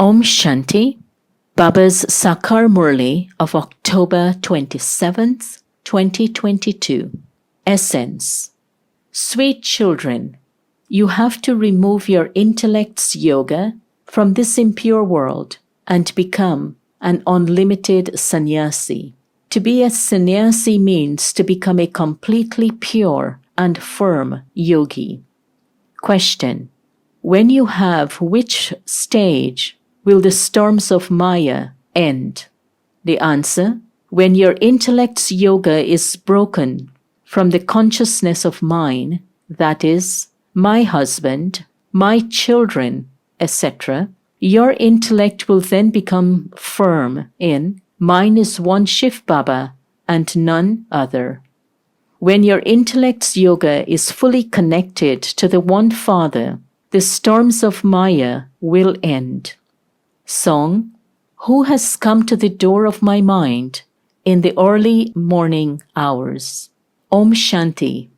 Om Shanti, Baba's Sakar Murli of October 27th, 2022. Essence. Sweet children, you have to remove your intellect's yoga from this impure world and become an unlimited sannyasi. To be a sannyasi means to become a completely pure and firm yogi. Question. When you have which stage will the storms of Maya end? The answer. When your intellect's yoga is broken from the consciousness of mine, that is, my husband, my children, etc., your intellect will then become firm in mine is one Shiv Baba and none other. When your intellect's yoga is fully connected to the One Father, the storms of Maya will end. Song. Who has come to the door of my mind in the early morning hours? Om Shanti.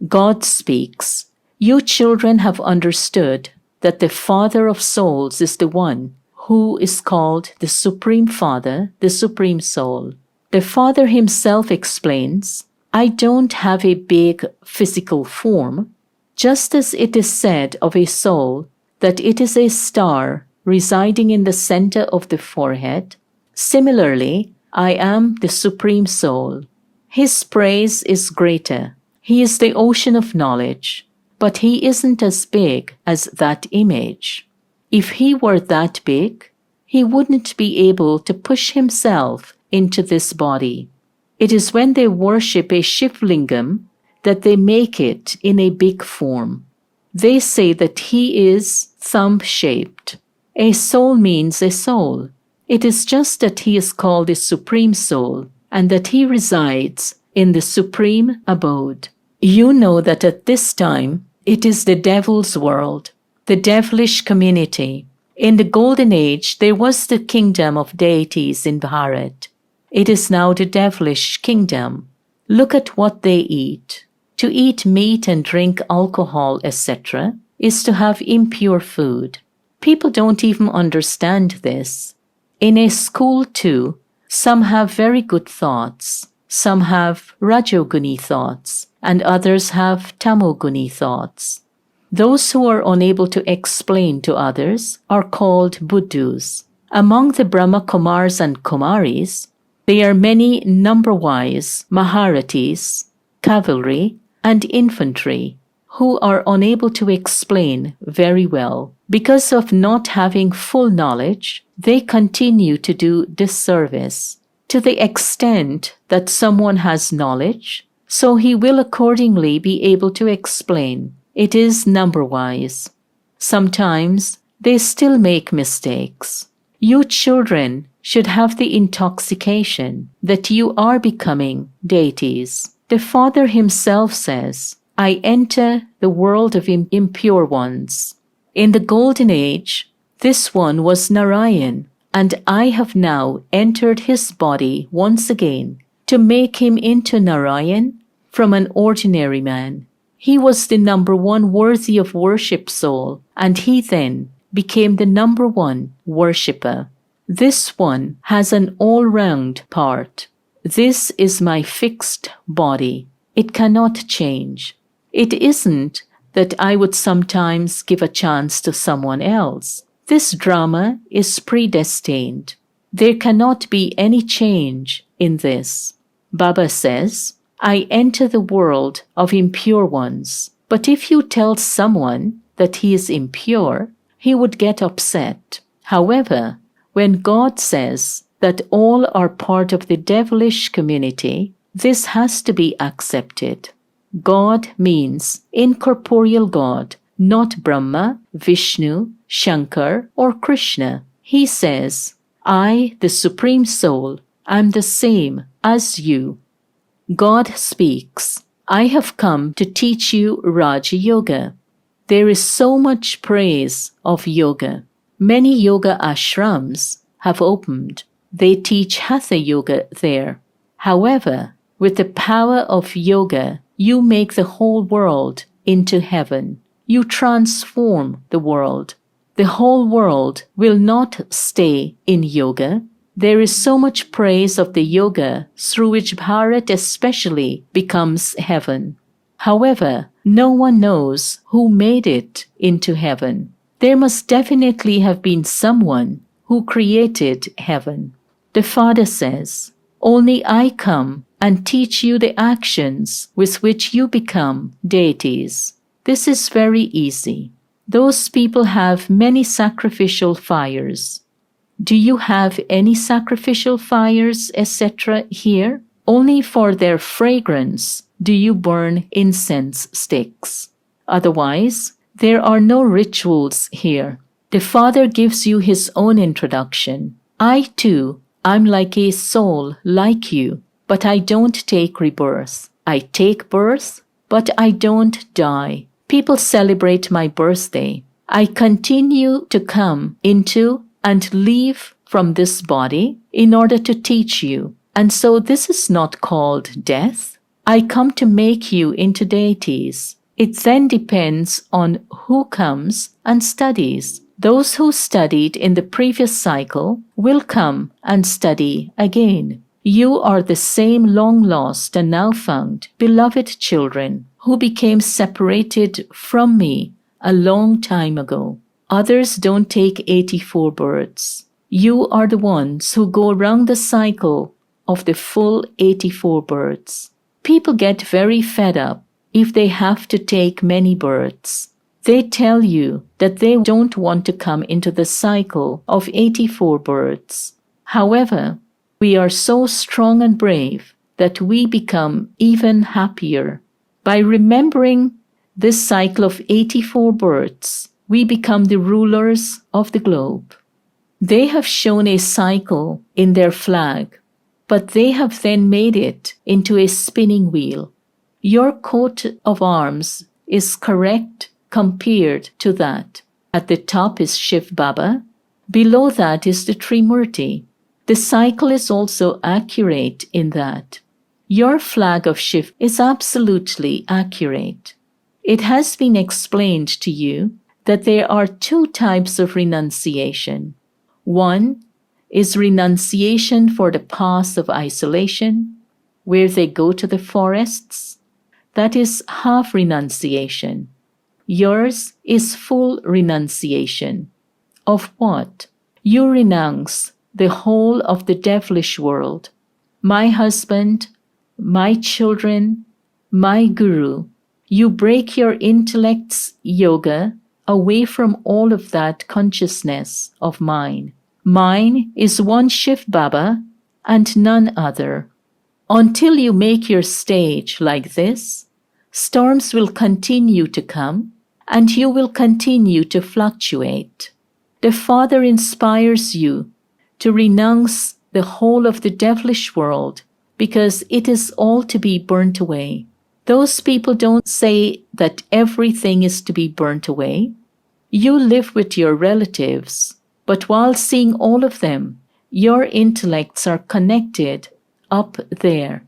God speaks. You children have understood that the Father of souls is the one who is called the Supreme Father, the Supreme Soul. The Father himself explains, I don't have a big physical form, just as it is said of a soul that it is a star residing in the center of the forehead. Similarly, I am the Supreme Soul. His praise is greater. He is the ocean of knowledge, but he isn't as big as that image. If he were that big, he wouldn't be able to push himself into this body. It is when they worship a Shivlingam that they make it in a big form. They say that he is thumb-shaped. A soul means a soul. It is just that he is called the Supreme Soul and that he resides in the Supreme Abode. You know that at this time it is the devil's world, the devilish community. In the Golden Age there was the kingdom of deities in Bharat. It is now the devilish kingdom. Look at what they eat. To eat meat and drink alcohol, etc., is to have impure food. People don't even understand this. In a school too, some have very good thoughts, some have Rajoguni thoughts, and others have Tamoguni thoughts. Those who are unable to explain to others are called Buddhus. Among the Brahma Kumars and Kumaris, there are many number-wise Maharatis, cavalry, and infantry who are unable to explain very well. Because of not having full knowledge, they continue to do disservice. To the extent that someone has knowledge, so he will accordingly be able to explain. It is number-wise. Sometimes they still make mistakes. You children should have the intoxication that you are becoming deities. The Father himself says, I enter the world of impure ones. In the Golden Age, this one was Narayan, and I have now entered his body once again to make him into Narayan from an ordinary man. He was the number one worthy of worship soul, and he then became the number one worshipper. This one has an all-round part. This is my fixed body. It cannot change. It isn't that I would sometimes give a chance to someone else. This drama is predestined. There cannot be any change in this. Baba says, I enter the world of impure ones. But if you tell someone that he is impure, he would get upset. However, when God says that all are part of the devilish community, this has to be accepted. God means incorporeal God, not Brahma, Vishnu, Shankar, or Krishna. He says, I, the Supreme Soul, am the same as you. God speaks, I have come to teach you Raja Yoga. There is so much praise of yoga. Many yoga ashrams have opened. They teach Hatha Yoga there. However, with the power of yoga, you make the whole world into heaven. You transform the world. The whole world will not stay in yoga. There is so much praise of the yoga through which Bharat especially becomes heaven. However, no one knows who made it into heaven. There must definitely have been someone who created heaven. The Father says, "Only I come and teach you the actions with which you become deities." This is very easy. Those people have many sacrificial fires. Do you have any sacrificial fires, etc. here? Only for their fragrance do you burn incense sticks. Otherwise, there are no rituals here. The Father gives you his own introduction. I too, I'm like a soul like you, but I don't take rebirth. I take birth, but I don't die. People celebrate my birthday. I continue to come into and leave from this body in order to teach you. And so this is not called death. I come to make you into deities. It then depends on who comes and studies. Those who studied in the previous cycle will come and study again. You are the same long lost and now found beloved children who became separated from me a long time ago. Others don't take 84 births. You are the ones who go around the cycle of the full 84 births. People get very fed up if they have to take many births. They tell you that they don't want to come into the cycle of 84 births. However, we are so strong and brave that we become even happier. By remembering this cycle of 84 births, we become the rulers of the globe. They have shown a cycle in their flag, but they have then made it into a spinning wheel. Your coat of arms is correct compared to that. At the top is Shiv Baba. Below that is the Trimurti. The cycle is also accurate in that. Your flag of Shiv is absolutely accurate. It has been explained to you that there are two types of renunciation. One is renunciation for the path of isolation, where they go to the forests. That is half renunciation. Yours is full renunciation. Of what? You renounce the whole of the devilish world. My husband, my children, my guru. You break your intellect's yoga away from all of that consciousness of mine. Mine is one Shiv Baba and none other. Until you make your stage like this, storms will continue to come and you will continue to fluctuate. The Father inspires you to renounce the whole of the devilish world because it is all to be burnt away. Those people don't say that everything is to be burnt away. You live with your relatives, but while seeing all of them, your intellects are connected up there.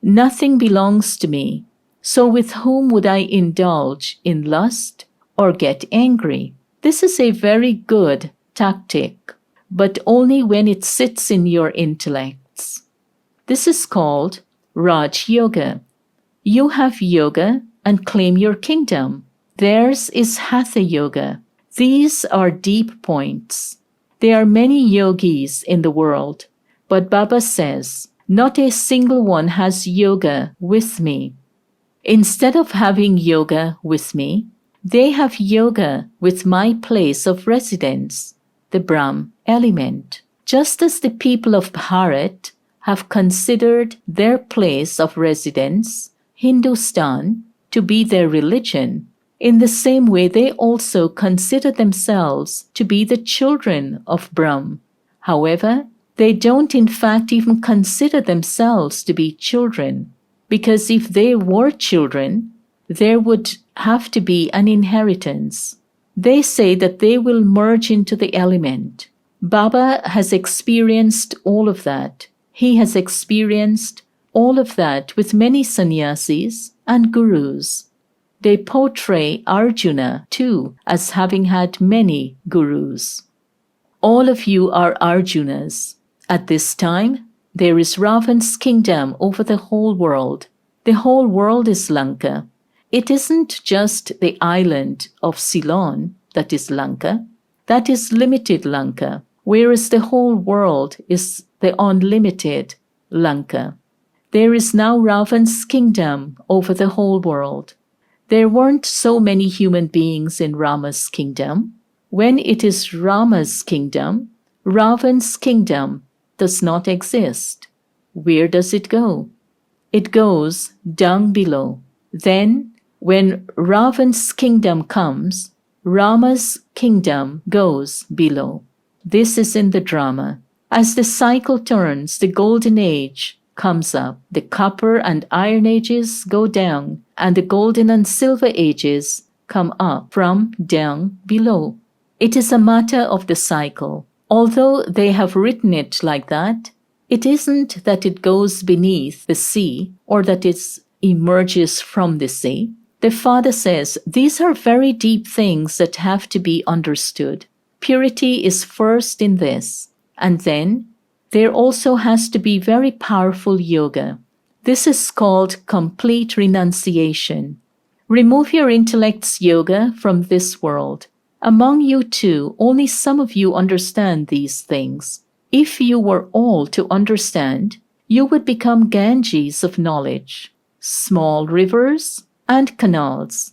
Nothing belongs to me. So with whom would I indulge in lust or get angry? This is a very good tactic, but only when it sits in your intellects. This is called Raj Yoga. You have yoga and claim your kingdom. Theirs is Hatha Yoga. These are deep points. There are many yogis in the world, but Baba says, not a single one has yoga with me. Instead of having yoga with me, they have yoga with my place of residence, the Brahm element. Just as the people of Bharat have considered their place of residence, Hindustan, to be their religion, in the same way they also consider themselves to be the children of Brahm. However, they don't in fact even consider themselves to be children, because if they were children, there would have to be an inheritance. They say that they will merge into the element. Baba has experienced all of that. He has experienced all of that with many sannyasis and gurus. They portray Arjuna too as having had many gurus. All of you are Arjunas. At this time, there is Ravan's kingdom over the whole world. The whole world is Lanka. It isn't just the island of Ceylon that is Lanka. That is limited Lanka, whereas the whole world is the unlimited Lanka. There is now Ravan's kingdom over the whole world. There weren't so many human beings in Rama's kingdom. When it is Rama's kingdom, Ravan's kingdom does not exist. Where does it go? It goes down below. Then, when Ravan's kingdom comes, Rama's kingdom goes below. This is in the drama. As the cycle turns, the golden age comes up. The copper and iron ages go down, and the golden and silver ages come up from down below. It is a matter of the cycle. Although they have written it like that, it isn't that it goes beneath the sea or that it emerges from the sea. The Father says these are very deep things that have to be understood. Purity is first in this, and then there also has to be very powerful yoga. This is called complete renunciation. Remove your intellect's yoga from this world. Among you too, only some of you understand these things. If you were all to understand, you would become Ganges of knowledge, small rivers and canals.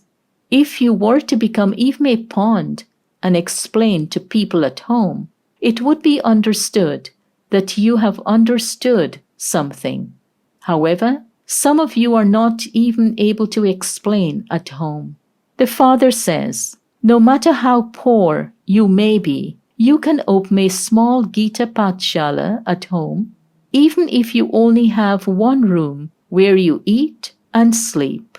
If you were to become even a pond and explain to people at home, it would be understood that you have understood something. However, some of you are not even able to explain at home. The Father says, no matter how poor you may be, you can open a small Gita Pathshala at home, even if you only have one room where you eat and sleep.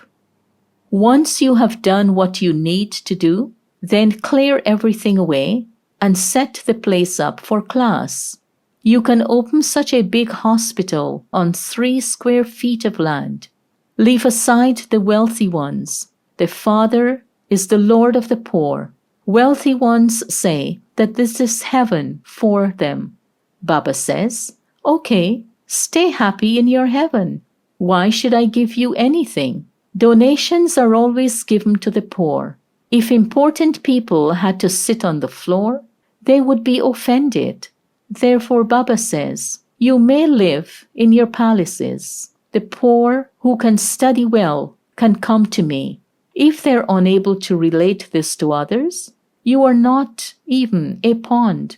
Once you have done what you need to do, then clear everything away and set the place up for class. You can open such a big hospital on 3 square feet of land. Leave aside the wealthy ones. The Father is the Lord of the poor. Wealthy ones say that this is heaven for them. Baba says, okay, stay happy in your heaven. Why should I give you anything? Donations are always given to the poor. If important people had to sit on the floor, they would be offended. Therefore, Baba says, you may live in your palaces. The poor who can study well can come to me. If they're unable to relate this to others, you are not even a pond.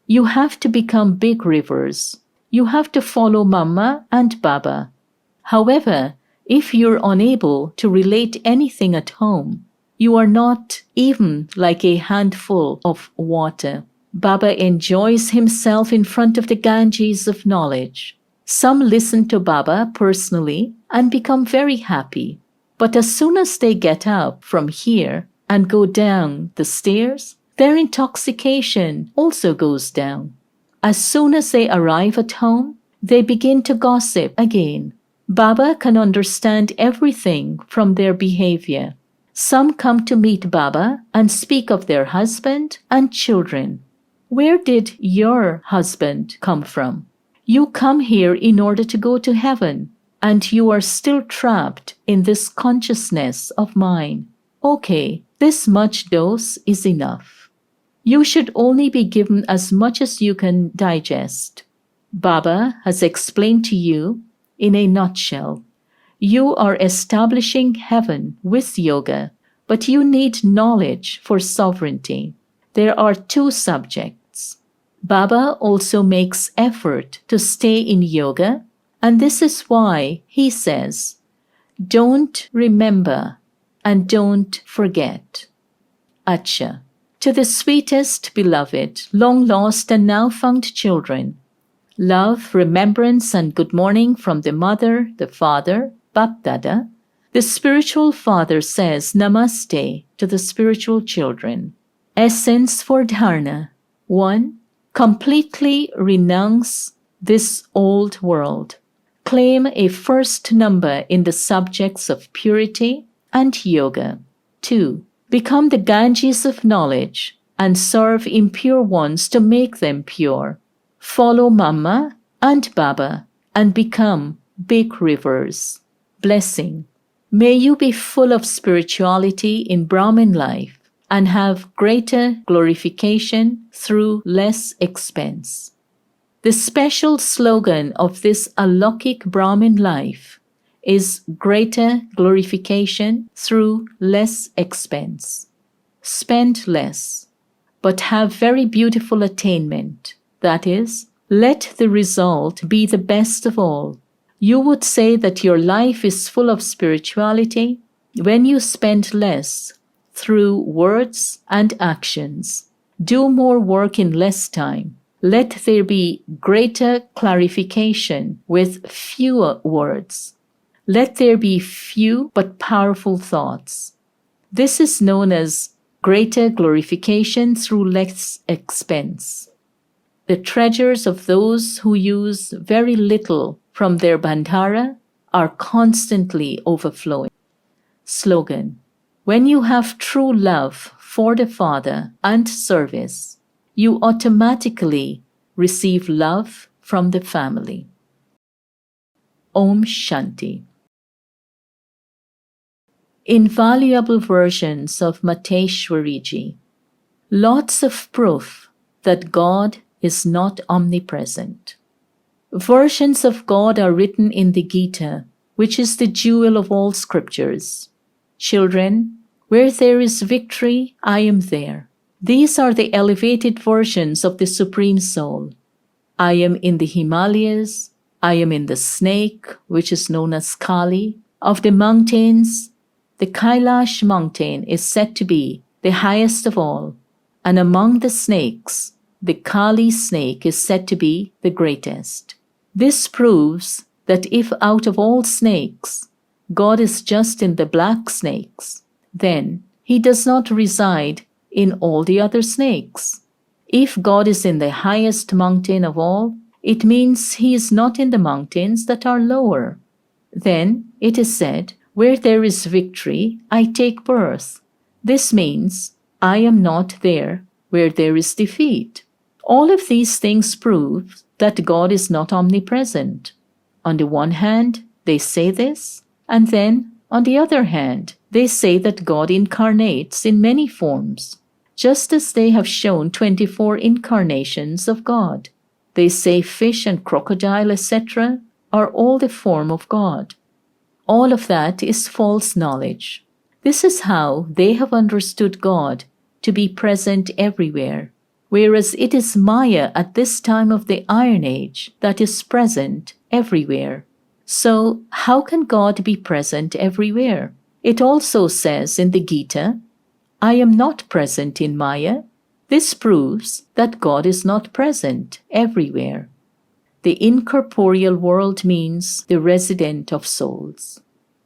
You have to become big rivers. You have to follow Mama and Baba. However, if you're unable to relate anything at home, you are not even like a handful of water. Baba enjoys himself in front of the Ganges of knowledge. Some listen to Baba personally and become very happy. But as soon as they get up from here and go down the stairs, their intoxication also goes down. As soon as they arrive at home, they begin to gossip again. Baba can understand everything from their behavior. Some come to meet Baba and speak of their husband and children. Where did your husband come from? You come here in order to go to heaven, and you are still trapped in this consciousness of mine. Okay, this much dose is enough. You should only be given as much as you can digest. Baba has explained to you in a nutshell. You are establishing heaven with yoga, but you need knowledge for sovereignty. There are 2 subjects. Baba also makes effort to stay in yoga, and this is why he says, don't remember and don't forget. Acha. To the sweetest beloved, long lost and now found children, love, remembrance, and good morning from the mother, the father, Bap Dada. The spiritual father says Namaste to the spiritual children. Essence for Dharna. 1. Completely renounce this old world. Claim a first number in the subjects of purity and yoga. 2. Become the Ganges of knowledge and serve impure ones to make them pure. Follow Mama and Baba and become big rivers. Blessing. May you be full of spirituality in Brahmin life and have greater glorification through less expense. The special slogan of this alokik Brahmin life is greater glorification through less expense. Spend less, but have very beautiful attainment. That is, let the result be the best of all. You would say that your life is full of spirituality when you spend less through words and actions. Do more work in less time. Let there be greater clarification with fewer words. Let there be few but powerful thoughts. This is known as greater glorification through less expense. The treasures of those who use very little from their bandhara are constantly overflowing. Slogan. When you have true love for the Father and service, you automatically receive love from the family. Om Shanti. Invaluable versions of Mateshwariji. Lots of proof that God is not omnipresent. Versions of God are written in the Gita, which is the jewel of all scriptures. Children, where there is victory, I am there. These are the elevated versions of the Supreme Soul. I am in the Himalayas, I am in the snake, which is known as Kali. Of the mountains, the Kailash mountain is said to be the highest of all, and among the snakes, the Kali snake is said to be the greatest. This proves that if out of all snakes, God is just in the black snakes, then he does not reside in all the other snakes. If God is in the highest mountain of all, it means he is not in the mountains that are lower. Then it is said, where there is victory, I take birth. This means I am not there where there is defeat. All of these things prove that God is not omnipresent. On the one hand, they say this, and then, on the other hand, they say that God incarnates in many forms, just as they have shown 24 incarnations of God. They say fish and crocodile, etc., are all the form of God. All of that is false knowledge. This is how they have understood God to be present everywhere, whereas it is Maya at this time of the Iron Age that is present everywhere. So how can God be present everywhere? It also says in the Gita, I am not present in Maya. This proves that God is not present everywhere. The incorporeal world means the resident of souls.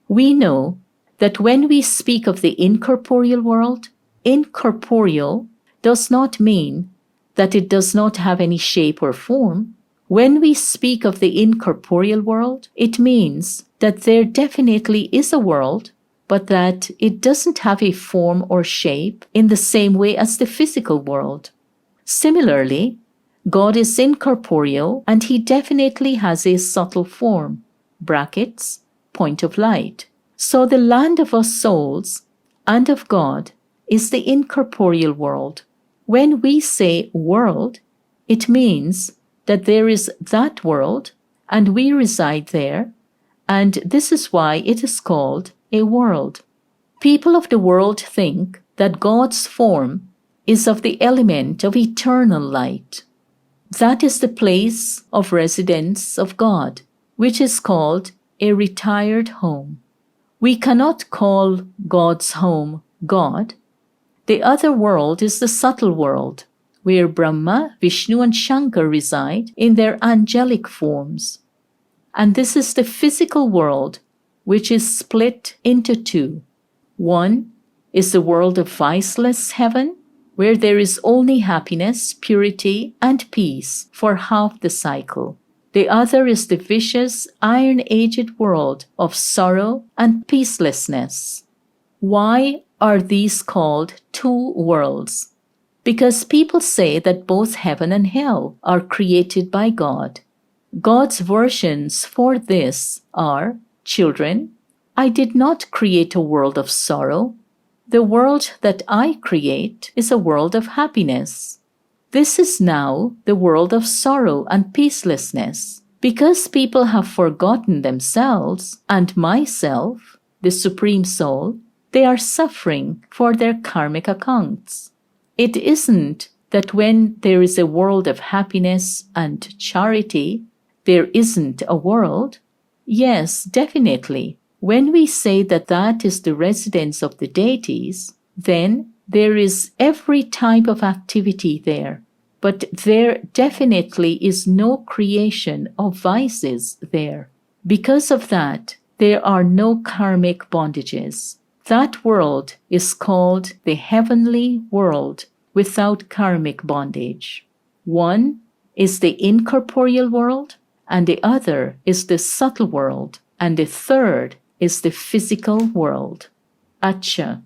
We know that when we speak of the incorporeal world, incorporeal does not mean that it does not have any shape or form. When we speak of the incorporeal world, it means that there definitely is a world, but that it doesn't have a form or shape in the same way as the physical world. Similarly, God is incorporeal and he definitely has a subtle form, brackets, point of light. So the land of us souls and of God is the incorporeal world. When we say world, it means that there is that world and we reside there, and this is why it is called a world. People of the world think that God's form is of the element of eternal light. That is the place of residence of God, which is called a retired home. We cannot call God's home God. The other world is the subtle world, where Brahma, Vishnu, and Shankar reside in their angelic forms. And this is the physical world, which is split into two. One is the world of viceless heaven, where there is only happiness, purity, and peace for half the cycle. The other is the vicious, iron-aged world of sorrow and peacelessness. Why are these called two worlds? Because people say that both heaven and hell are created by God. God's versions for this are, children, I did not create a world of sorrow. The world that I create is a world of happiness. This is now the world of sorrow and peacelessness, because people have forgotten themselves and myself, the Supreme Soul. They are suffering for their karmic accounts. It isn't that when there is a world of happiness and charity, there isn't a world. Yes, definitely. When we say that that is the residence of the deities, then there is every type of activity there. But there definitely is no creation of vices there. Because of that, there are no karmic bondages. That world is called the heavenly world without karmic bondage. One is the incorporeal world, and the other is the subtle world, and the third is the physical world. Acha.